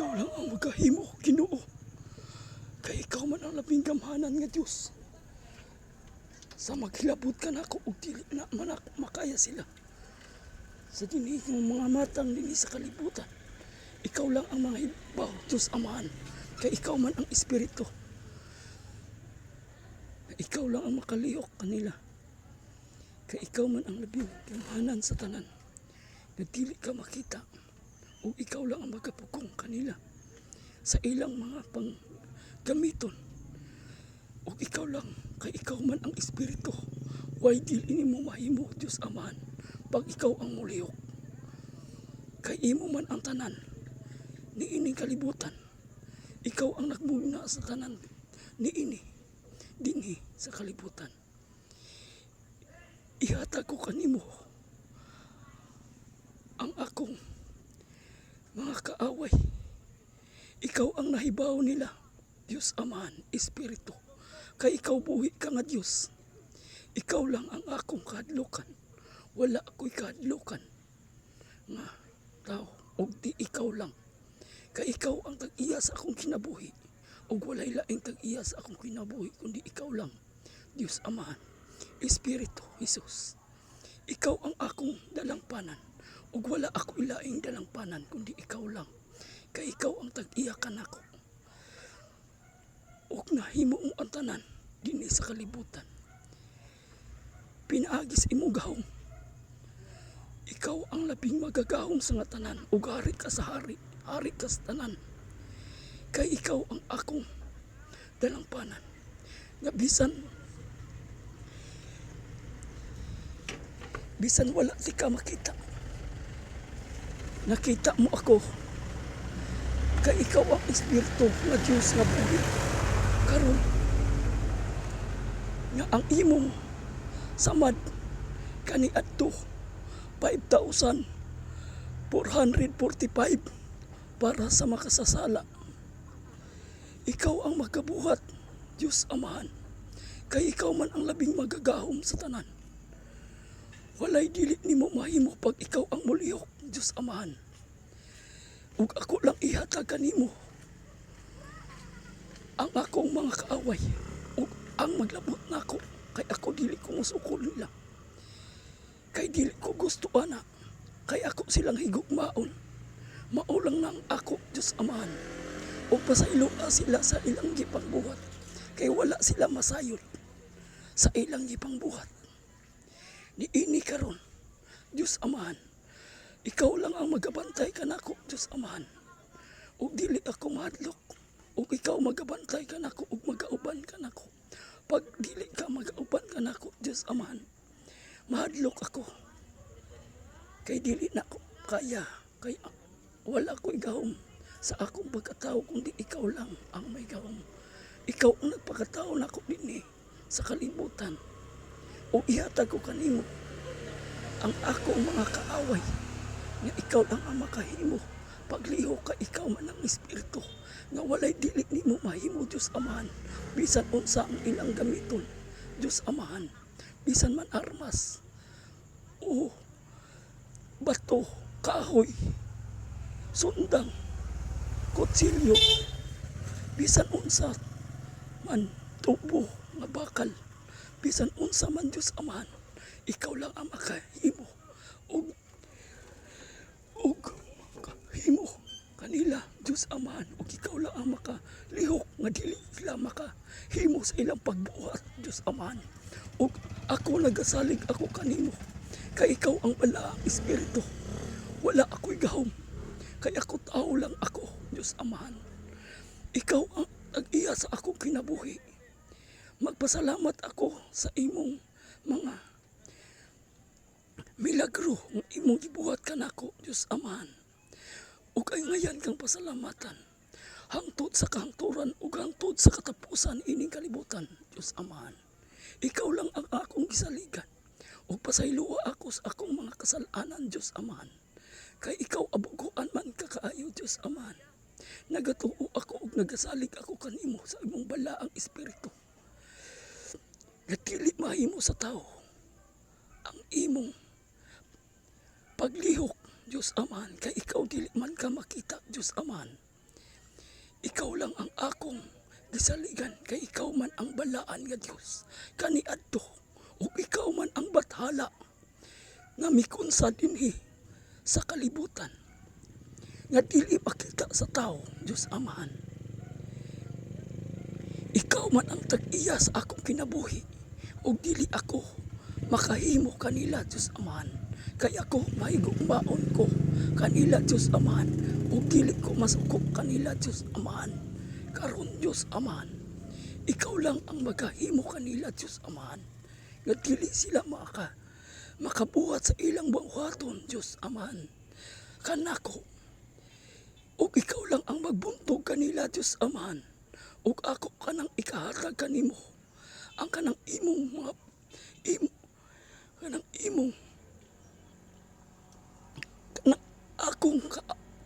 ikaw lang ang magahimo, Ginoo. Kay ikaw man ang labing gamhanan nga Dios. Sa maghilabot ka nako ug dili na man makaya sila. Sa dinig ng mga matang dinhi sa kalibutan, ikaw lang ang mga hibaw, Diyos Amahan. Kay ikaw man ang Espiritu. Ikaw lang ang makalihok kanila. Kay ikaw man ang labing gamhanan sa tanan. Na dili ka makita. O ikaw lang ang magapugong kanila sa ilang mga panggamiton. O ikaw lang, kay ikaw man ang Espiritu. Way dili nimo mahimo, Diyos Amahan, pag ikaw ang mulihok. Kay imo man ang tanan niining kalibutan. Ikaw ang nagmuna sa tanan niini dinhi sa kalibutan. Ihatag ko kanimo ang akong mga kaaway. Ikaw ang nahibaw nila, Diyos Amahan, Espiritu. Kay ikaw buhi ka nga Diyos. Ikaw lang ang akong kahadlukan. Wala ako'y kahadlukan nga tao, o di ikaw lang. Kay ikaw ang tag-iya sa akong kinabuhi. O walay laing tag-iya sa akong kinabuhi, kundi ikaw lang, Diyos Amahan, Espiritu, Jesus. Ikaw ang akong dalangpanan. Ug wala ako ilaing dalangpanan kundi ikaw lang. Kay ikaw ang tag-iya kanako. Ug nahimo mo ang tanan dinhi sa kalibutan. Pinaagis imo gahom. Ikaw ang labing magagahom sa nga tanan. Ug hari ka sa hari, hari ka sa tanan. Kay ikaw ang akong dalangpanan. Nga bisan wala ti ka makita. Nakita mo ako. Kay ikaw ang Espiritu nga Diyos nga buhi. Karon nga ang imong samad kaniadto 5,445 para sa makasasala. Ikaw ang magabuhat, Diyos Amahan. Kay ikaw man ang labing magagahom sa tanan. Walay dili nimo mahimo pag ikaw ang mulihok, Diyos Amahan. Ug ako lang ihatag kanimo ang akong mga kaaway ug ang maglabot nako. Kay ako dili ko musukol nila. Kay dili ko gusto ana. Kay ako silang higugmaon. Maulang nang ako, Diyos Amahan. Ug pasayloa sila sa ilang gipang buhat. Kay wala sila masayod sa ilang gipang buhat. Niini karon, Diyos Amahan. Ikaw lang ang magabantay kanako, Diyos Amahan. Ug dili ako mahadlok. Ug ikaw magabantay kanako ug magauban kanako. Pag dili ka magauban kanako, Diyos Amahan, mahadlok ako. Kay dili na ako kaya. Kay wala ko'y gahom sa akong pagkatao kundi ikaw lang ang may gahom. Ikaw ang nagpakatao nako dinhi sa kalibutan. O ihatag ko kanimo ang akong mga kaaway nga ikaw lang ang makahimo. Pagliho ka, ikaw man ang Espiritu nga walay dili nimo mahimo, Diyos Amahan. Bisan unsa ang ilang gamiton, Diyos Amahan. Bisan man armas o bato, kahoy, sundang, kutsilyo, bisan unsa man tubo nga bakal, bisan unsa man, Diyos Amahan, ikaw lang ang makahimo ug himo kanila, Diyos Amahan. Ug ikaw lang ang makalihok nga dili sila makahimo sa ilang pagbuhat, Diyos Amahan. Ug ako nagasalig ako kanimo. Kay ikaw ang balaang Espiritu. Wala ako'y gahom. Kay ako tao lang ako, Diyos Amahan. Ikaw ang tag-iya sa akong kinabuhi. Magpasalamat ako sa imong mga milagro ng imong gibuhat kanako, Diyos Amahan. Ug ay ngayan kang pasalamatan. Hangtod sa kahangturan ug hangtod sa katapusan ining kalibutan, Diyos Amahan. Ikaw lang ang akong gisaligan. Ug pasayloa ako sa akong mga kasalanan, Diyos Amahan. Kay ikaw abuguan man ka kaayo, Diyos Amahan. Nagatuo ako ug nagasalig ako kanimo sa imong balaang Espiritu. Nga dili mahimo sa tao ang imong paglihok, Diyos Amahan. Kay ikaw dili man ka makita, Diyos Amahan. ikaw lang ang akong gisaligan, kay ikaw man ang balaan nga Dios kaniadto, ug ikaw man ang bathala nga mikunsa dinhi sa kalibutan nga dili makita sa tao. Dios Amahan, ikaw man ang tag-iya sa akong kinabuhi, ug dili ako makahimo kanila. Dios Amahan, kay ako mahigugmaon ko kanila. Dios Amahan, ug dili ko masuko kanila. Dios Amahan, karon Dios Amahan, ikaw lang ang magahimo kanila. Dios Amahan, nga dili sila makabuhat sa ilang buhaton. Dios Amahan, kanako, ug ikaw lang ang magbuntog kanila. Dios Amahan, ug ako kanang ikahatag kanimo ang kanang imong mga kanang imong kanang akong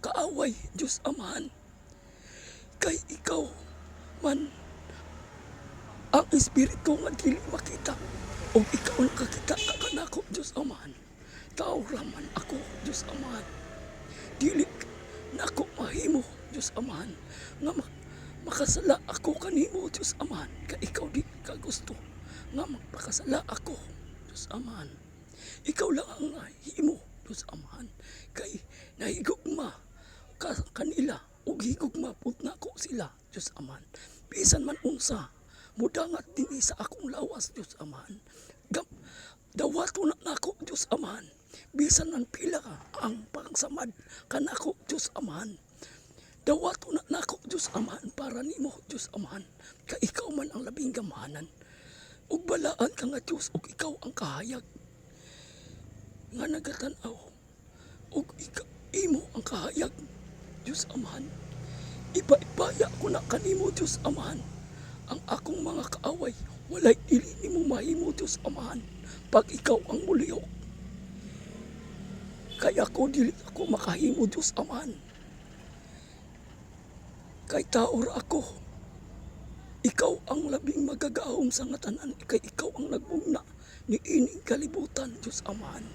kaaway. Dios Amahan, kay ikaw man ang espiritu nga dili makita, ug ikaw nakakita ka kanako. Dios Amahan, tao raman ako. Dios Amahan, dili nako mahimo. Dios Amahan, nga makasala ako kanimo. Dios Amahan, kay ikaw di ka gusto nga magpakasala ako. Dios Amahan, ikaw lang ang himo. Dios Amahan, kay nahigugma ka kanila, ug higugma pud nako sila. Dios Amahan, bisan man unsa mudangat dinhi sa akong lawas. Dios Amahan, dawato na nako. Dios Amahan, bisan man pila ka ang pagsamad kanako. Dios Amahan, dawato na nako. Dios Amahan, para nimo. Dios Amahan, kay ikaw man ang labing gamahanan, ug balaan ka nga Dios, ug ikaw ang kahayag nga nagatan-aw, ug imo ang kahayag. Dios Amahan, iba-ibaya ko na kanimo. Dios Amahan, ang akong mga kaaway walay dili nimo mahimo. Dios Amahan, pag ikaw ang mulihok, kaya ako dili ako makahimo. Dios Amahan, kay tao ra ako, ikaw ang labing magagahom sa nga tanan, kay ikaw ang nagbugna ni ining kalibutan. Dios Amahan,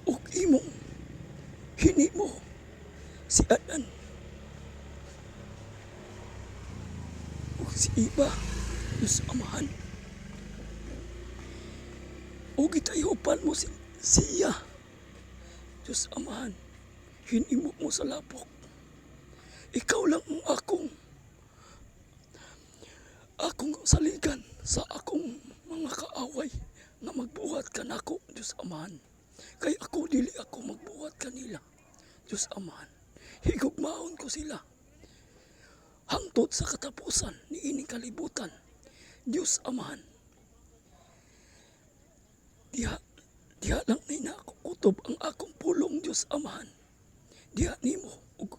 ug imong hinimo si Adan ug si Iba. Dios Amahan, ug gitayopan mo siya. Dios Amahan, hinimo mo sa lapok. Ikaw lang ang akong saligan sa akong mga kaaway nga magbuhat kanako. Dios Amahan, kay ako dili ako magbuhat kanila. Dios Amahan, higugmaon ko sila hangtod sa katapusan ni ining kalibutan. Dios Amahan, diha lang na ako kutob ang akong pulong. Dios Amahan, diha nimo ug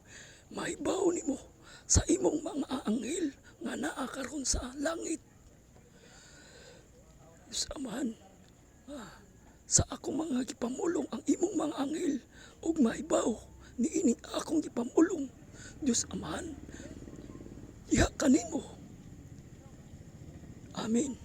mahibaw nimo sa imong mga anghel nga naa karon sa langit. Dios Amahan, sa akong mga gipamulong ang imong mga anghel, ug mahibaw ni ining akong gipamulong. Dios Amahan, diha kanimo. Amen.